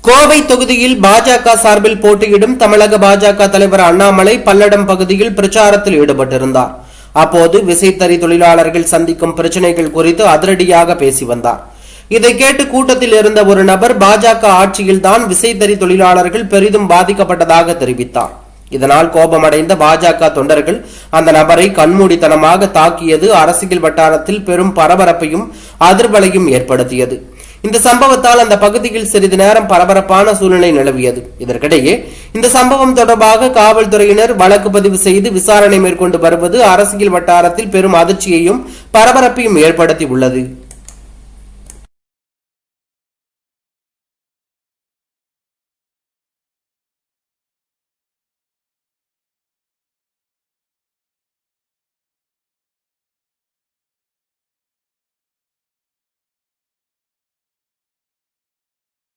கோவை தொகுதியில் பாஜக சார்பில் போட்டியிடும் தமிழக பாஜக தலைவர் அண்ணாமலை பல்லடம் பகுதியில் பிரச்சாரத்தில் ஈடுபட்டிருந்தார். அப்போது விசைத்தறி தொழிலாளர்கள் சந்திக்கும் பிரச்சனைகள் குறித்து அதிரடியாக பேசி வந்தார். இதை கேட்டு கூட்டத்தில் இருந்த ஒரு நபர் பாஜக ஆட்சியில்தான் விசைத்தறி தொழிலாளர்கள் பெரிதும் பாதிக்கப்பட்டதாக தெரிவித்தார். இதனால் கோபமடைந்த பாஜக தொண்டர்கள் அந்த நபரை கண்மூடித்தனமாக தாக்கியது அரசியல் வட்டாரத்தில் பெரும் பரபரப்பையும் அதிர்வலையும் ஏற்படுத்தியது. இந்த சம்பவத்தால் அந்த பகுதியில் சிறிது நேரம் பரபரப்பான சூழ்நிலை நிலவியது. இதற்கிடையே இந்த சம்பவம் தொடர்பாக காவல்துறையினர் வழக்கு பதிவு செய்து விசாரணை மேற்கொண்டு வருவது அரசியல் வட்டாரத்தில் பெரும் அதிர்ச்சியையும் பரபரப்பையும் ஏற்படுத்தி உள்ளது.